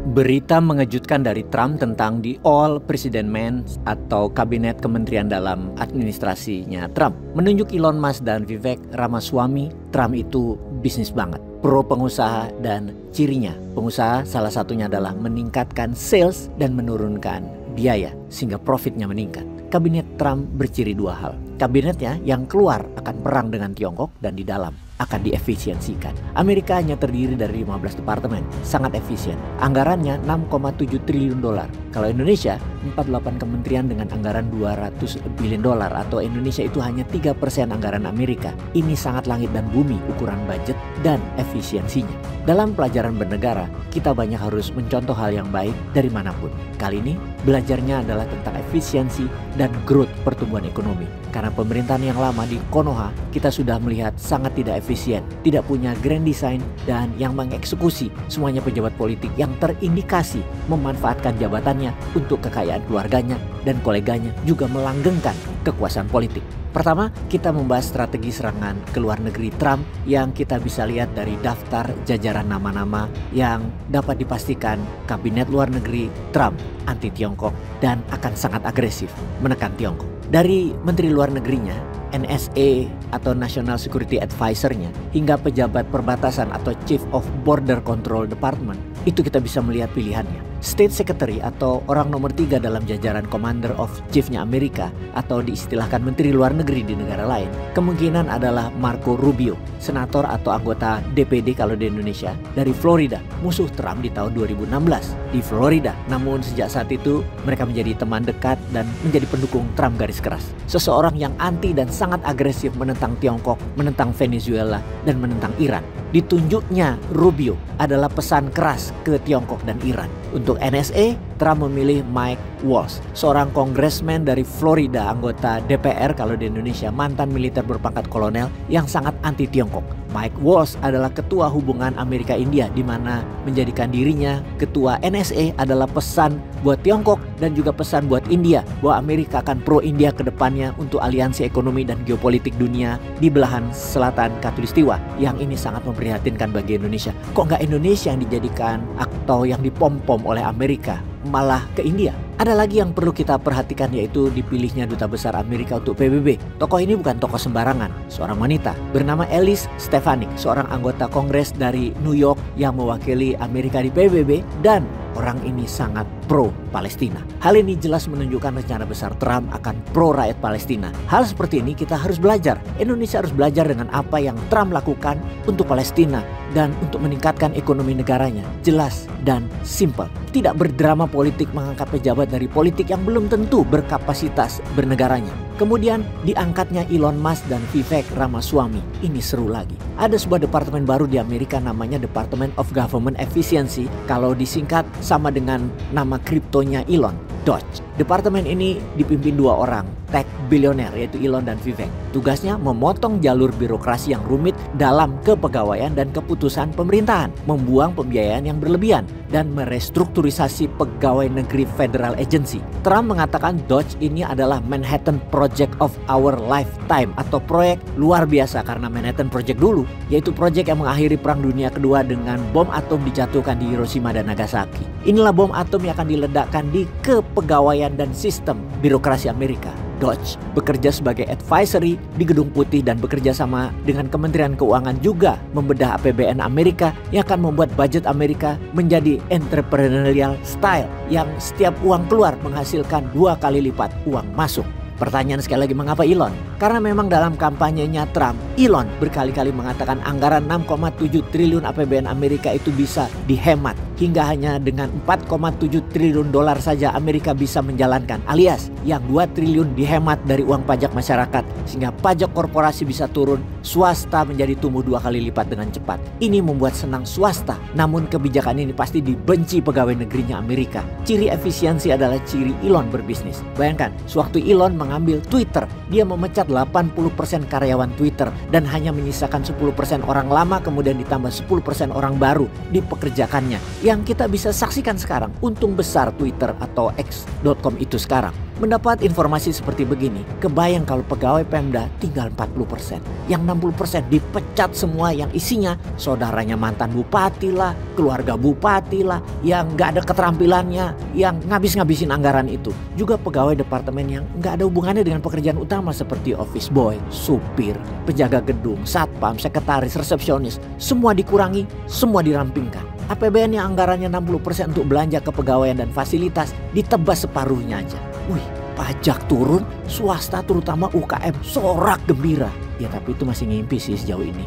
Berita mengejutkan dari Trump tentang the All President Man atau Kabinet Kementerian dalam administrasinya Trump menunjuk Elon Musk dan Vivek Ramaswamy. Trump itu bisnis banget, pro pengusaha, dan cirinya pengusaha salah satunya adalah meningkatkan sales dan menurunkan biaya sehingga profitnya meningkat. Kabinet Trump berciri dua hal. Kabinetnya yang keluar akan perang dengan Tiongkok dan di dalam akan diefisiensikan. Amerika hanya terdiri dari 15 departemen, sangat efisien. Anggarannya 6,7 triliun dolar. Kalau Indonesia, 48 kementerian dengan anggaran 200 billion dolar, atau Indonesia itu hanya 3% anggaran Amerika. Ini sangat langit dan bumi ukuran budget dan efisiensinya. Dalam pelajaran bernegara, kita banyak harus mencontoh hal yang baik dari manapun. Kali ini, belajarnya adalah tentang efisiensi dan growth pertumbuhan ekonomi. Karena pemerintahan yang lama di Konoha, kita sudah melihat sangat tidak efisien, tidak punya grand design, dan yang mengeksekusi semuanya pejabat politik yang terindikasi memanfaatkan jabatannya untuk kekayaan keluarganya dan koleganya, juga melanggengkan kekuasaan politik. Pertama, kita membahas strategi serangan ke luar negeri Trump yang kita bisa lihat dari daftar jajaran nama-nama yang dapat dipastikan kabinet luar negeri Trump anti Tiongkok dan akan sangat agresif menekan Tiongkok. Dari menteri luar negerinya, NSA atau National Security Advisor-nya, hingga pejabat perbatasan atau Chief of Border Control Department, itu kita bisa melihat pilihannya. State Secretary atau orang nomor 3 dalam jajaran Commander of Chief-nya Amerika atau diistilahkan Menteri Luar Negeri di negara lain, kemungkinan adalah Marco Rubio, senator atau anggota DPD kalau di Indonesia, dari Florida, musuh Trump di tahun 2016 di Florida. Namun sejak saat itu mereka menjadi teman dekat dan menjadi pendukung Trump garis keras. Seseorang yang anti dan sangat agresif menentang Tiongkok, menentang Venezuela, dan menentang Iran. Ditunjuknya Rubio adalah pesan keras ke Tiongkok dan Iran. Untuk NSA, Trump memilih Mike Waltz, seorang kongresmen dari Florida, anggota DPR kalau di Indonesia, mantan militer berpangkat kolonel yang sangat anti Tiongkok. Mike Waltz adalah ketua hubungan Amerika-India, di mana menjadikan dirinya ketua NSA adalah pesan buat Tiongkok dan juga pesan buat India bahwa Amerika akan pro India ke depannya untuk aliansi ekonomi dan geopolitik dunia di belahan selatan Khatulistiwa, yang ini sangat memprihatinkan bagi Indonesia. Kok nggak Indonesia yang dijadikan atau yang dipom-pom oleh Amerika, malah ke India? Ada lagi yang perlu kita perhatikan, yaitu dipilihnya Duta Besar Amerika untuk PBB. Tokoh ini bukan tokoh sembarangan, seorang wanita bernama Elise Stefanik, seorang anggota Kongres dari New York yang mewakili Amerika di PBB, dan orang ini sangat pro Palestina. Hal ini jelas menunjukkan rencana besar Trump akan pro rakyat Palestina. Hal seperti ini kita harus belajar. Indonesia harus belajar dengan apa yang Trump lakukan untuk Palestina dan untuk meningkatkan ekonomi negaranya. Jelas dan simpel. Tidak berdrama politik mengangkat pejabat dari politik yang belum tentu berkapasitas bernegaranya. Kemudian diangkatnya Elon Musk dan Vivek Ramaswamy. Ini seru lagi. Ada sebuah departemen baru di Amerika namanya Department of Government Efficiency. Kalau disingkat sama dengan nama kriptonya Elon, Doge. Departemen ini dipimpin dua orang tech bilioner, yaitu Elon dan Vivek. Tugasnya memotong jalur birokrasi yang rumit dalam kepegawaian dan keputusan pemerintahan, membuang pembiayaan yang berlebihan, dan merestrukturisasi pegawai negeri federal agency. Trump mengatakan Doge ini adalah Manhattan Project of our lifetime, atau proyek luar biasa karena Manhattan Project dulu, yaitu proyek yang mengakhiri Perang Dunia Kedua dengan bom atom dijatuhkan di Hiroshima dan Nagasaki. Inilah bom atom yang akan diledakkan di kepegawaian dan sistem birokrasi Amerika. Doge bekerja sebagai advisory di Gedung Putih dan bekerja sama dengan Kementerian Keuangan juga membedah APBN Amerika yang akan membuat budget Amerika menjadi entrepreneurial style yang setiap uang keluar menghasilkan 2 kali lipat uang masuk. Pertanyaan sekali lagi, mengapa Elon? Karena memang dalam kampanyenya Trump, Elon berkali-kali mengatakan anggaran 6,7 triliun APBN Amerika itu bisa dihemat. Hingga hanya dengan 4,7 triliun dolar saja Amerika bisa menjalankan, alias yang 2 triliun dihemat dari uang pajak masyarakat, sehingga pajak korporasi bisa turun, swasta menjadi tumbuh 2 kali lipat dengan cepat. Ini membuat senang swasta, namun kebijakan ini pasti dibenci pegawai negerinya Amerika. Ciri efisiensi adalah ciri Elon berbisnis. Bayangkan, sewaktu Elon mengambil Twitter, dia memecat 80% karyawan Twitter dan hanya menyisakan 10% orang lama, kemudian ditambah 10% orang baru dipekerjakannya. Yang kita bisa saksikan sekarang, untung besar Twitter atau X.com itu sekarang. Mendapat informasi seperti begini, kebayang kalau pegawai Pemda tinggal 40%. Yang 60% dipecat semua, yang isinya saudaranya mantan bupati lah, keluarga bupati lah, yang gak ada keterampilannya, yang ngabis-ngabisin anggaran itu. Juga pegawai departemen yang gak ada hubungannya dengan pekerjaan utama seperti office boy, supir, penjaga gedung, satpam, sekretaris, resepsionis. Semua dikurangi, semua dirampingkan. APBN yang anggarannya 60% untuk belanja kepegawaian dan fasilitas ditebas separuhnya aja. Wih, pajak turun, swasta terutama UKM sorak gembira. Ya tapi itu masih ngimpi sih sejauh ini.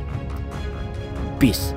Peace.